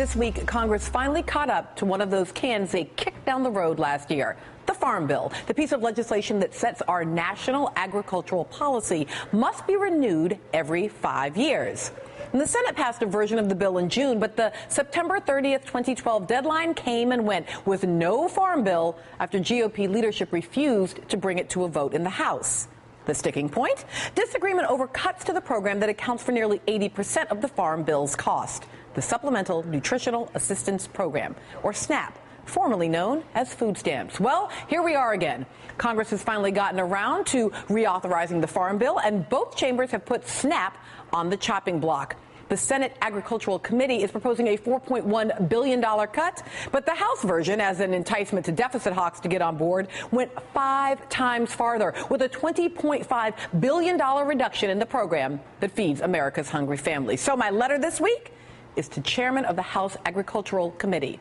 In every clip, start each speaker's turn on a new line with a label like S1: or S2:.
S1: This week, Congress finally caught up to one of those cans they kicked down the road last year. The Farm Bill, the piece of legislation that sets our national agricultural policy, must be renewed every 5 years. And the Senate passed a version of the bill in June, but the September 30th, 2012 deadline came and went with no Farm Bill after GOP leadership refused to bring it to a vote in the House. The sticking point? Disagreement over cuts to the program that accounts for nearly 80% of the Farm Bill's cost, the Supplemental Nutritional Assistance Program, or SNAP, formerly known as food stamps. Well, here we are again. Congress has finally gotten around to reauthorizing the Farm Bill, and both chambers have put SNAP on the chopping block. The Senate Agricultural Committee is proposing a $4.1 billion cut, but the House version, as an enticement to deficit hawks to get on board, went 5 times farther with a $20.5 billion reduction in the program that feeds America's hungry families. So my letter this week is to Chairman of the House Agricultural Committee.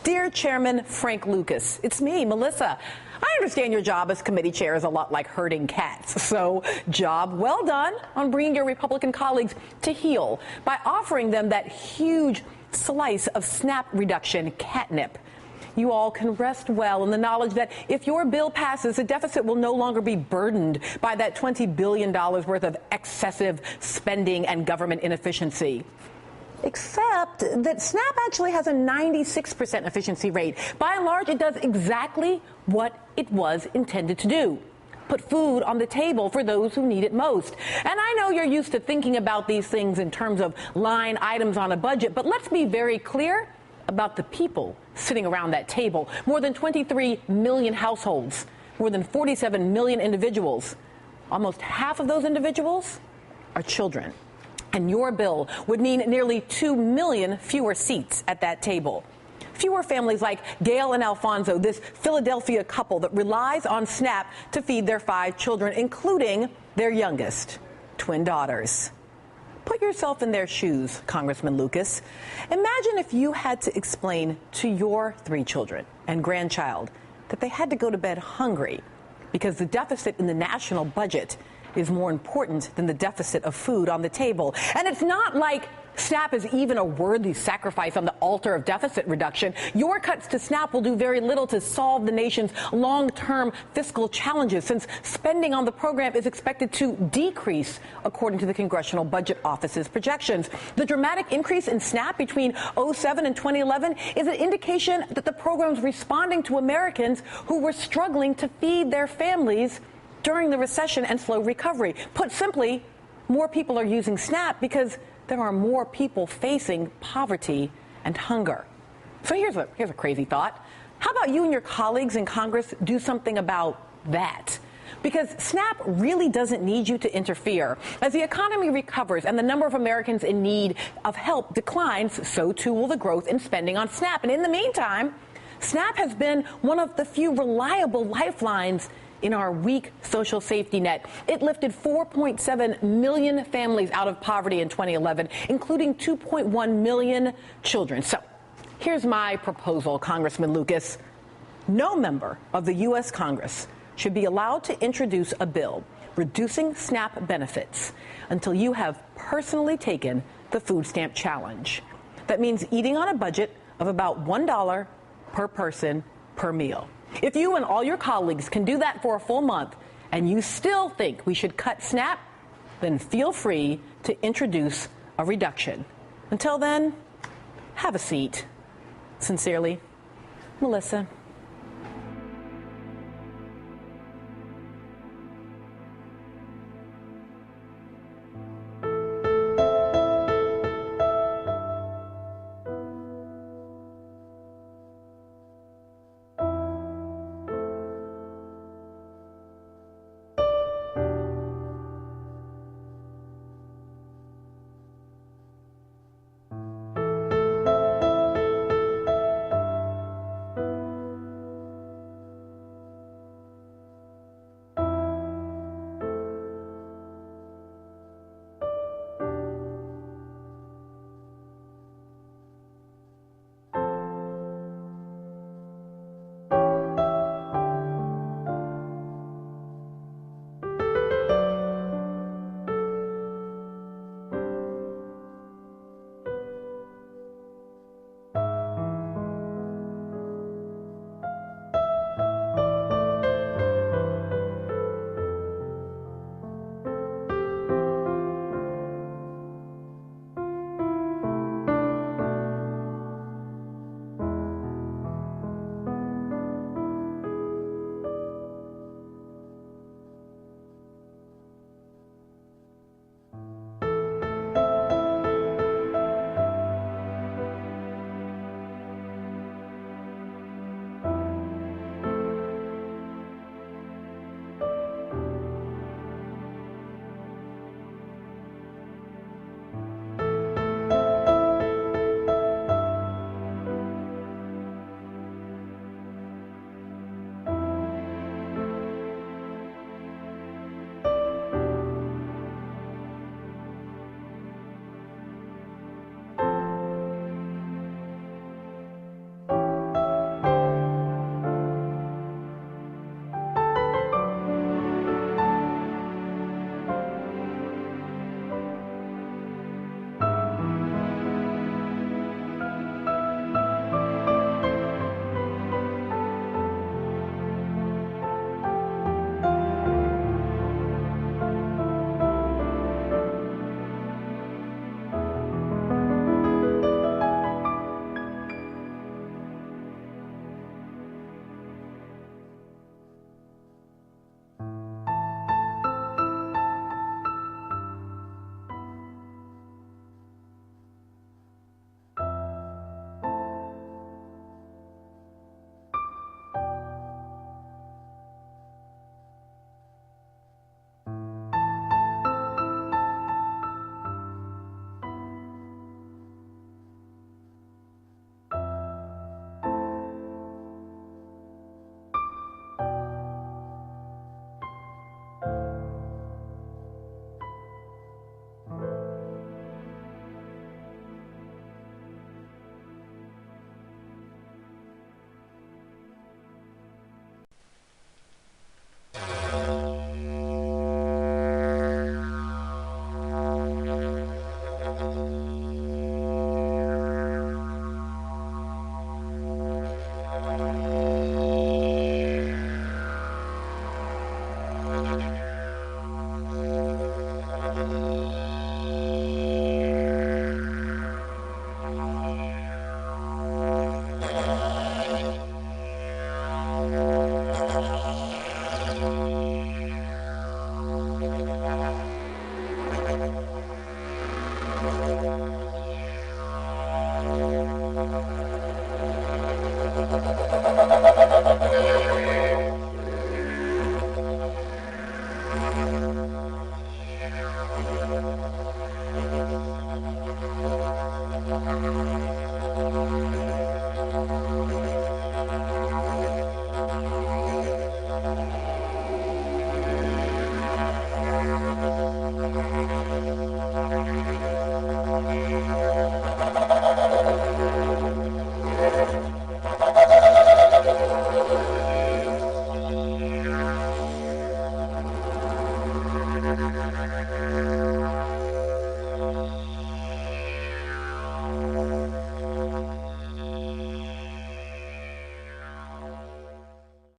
S1: Dear Chairman Frank Lucas, it's me, Melissa. I understand your job as committee chair is a lot like herding cats. So, job well done on bringing your Republican colleagues to heel by offering them that huge slice of SNAP reduction catnip. You all can rest well in the knowledge that if your bill passes, the deficit will no longer be burdened by that $20 billion worth of excessive spending and government inefficiency. Except that SNAP actually has a 96% efficiency rate. By and large, it does exactly what it was intended to do: put food on the table for those who need it most. And I know you're used to thinking about these things in terms of line items on a budget, but let's be very clear about the people sitting around that table. More than 23 million households, more than 47 million individuals. Almost half of those individuals are children. And your bill would mean nearly 2 million fewer seats at that table. Fewer families like Gail and Alfonso, this Philadelphia couple that relies on SNAP to feed their 5 children, including their youngest, twin daughters. Put yourself in their shoes, Congressman Lucas. Imagine if you had to explain to your 3 children and grandchild that they had to go to bed hungry because the deficit in the national budget is more important than the deficit of food on the table. And it's not like SNAP is even a worthy sacrifice on the altar of deficit reduction. Your cuts to SNAP will do very little to solve the nation's long-term fiscal challenges, since spending on the program is expected to decrease, according to the Congressional Budget Office's projections. The dramatic increase in SNAP between 2007 and 2011 is an indication that the program's responding to Americans who were struggling to feed their families during the recession and slow recovery. Put simply, more people are using SNAP because there are more people facing poverty and hunger. So here's a crazy thought. How about you and your colleagues in Congress do something about that? Because SNAP really doesn't need you to interfere. As the economy recovers and the number of Americans in need of help declines, so too will the growth in spending on SNAP. And in the meantime, SNAP has been one of the few reliable lifelines in our weak social safety net. It lifted 4.7 million families out of poverty in 2011, including 2.1 million children. So here's my proposal, Congressman Lucas. No member of the U.S. Congress should be allowed to introduce a bill reducing SNAP benefits until you have personally taken the food stamp challenge. That means eating on a budget of about $1 per person per meal. If you and all your colleagues can do that for a full month and you still think we should cut SNAP, then feel free to introduce a reduction. Until then, have a seat. Sincerely, Melissa.